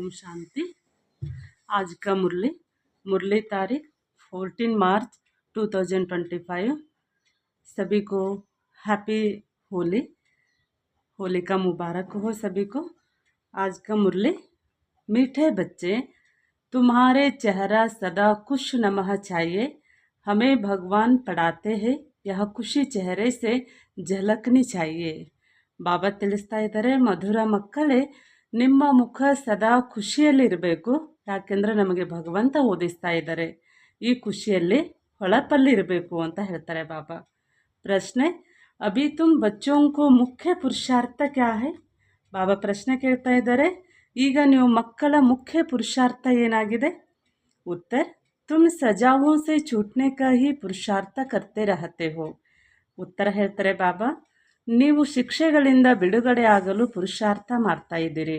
ओम शांति। आज का मुरली तारीख 14 मार्च 2025। सभी को हैप्पी होली का मुबारक हो सभी को। आज का मुरली, मीठे बच्चे तुम्हारे चेहरा सदा खुश नमः चाहिए, हमें भगवान पढ़ाते हैं, यह ಖುಷಿ चेहरे से झलकनी चाहिए। ಬಾಬಾ ತಿಳಿಸ್ತಾ ಇದ್ದಾರೆ, ಮಧುರ ಮಕ್ಕಳೇ ನಿಮ್ಮ ಮುಖ ಸದಾ ಖುಷಿಯಲ್ಲಿರಬೇಕು, ಯಾಕೆಂದರೆ ನಮಗೆ ಭಗವಂತ ಓದಿಸ್ತಾ ಇದ್ದಾರೆ ಈ ಖುಷಿಯಲ್ಲಿ ಹೊಳಪಲ್ಲಿರಬೇಕು ಅಂತ ಹೇಳ್ತಾರೆ ಬಾಬಾ। ಪ್ರಶ್ನೆ, ಅಭಿ ತುಮ್ ಬಚ್ಚೋं को ಮುಖ್ಯ ಪುರುಷಾರ್ಥ ಕ್ಯಾ ಹೈ? ಬಾಬಾ ಪ್ರಶ್ನೆ ಕೇಳ್ತಾ ಇದ್ದಾರೆ, ಈಗ ನೀವು ಮಕ್ಕಳ ಮುಖ್ಯ ಪುರುಷಾರ್ಥ ಏನಾಗಿದೆ? उत्तर, तुम सजाओं से छूटने का ही पुरुषार्थ करते रहते हो। ಉತ್ತರ ಹೇಳ್ತಾರೆ ಬಾಬಾ, ನೀವು ಶಿಕ್ಷೆಗಳಿಂದ ಬಿಡುಗಡೆ ಆಗಲು ಪುರುಷಾರ್ಥ ಮಾಡ್ತಾ ಇದ್ದೀರಿ।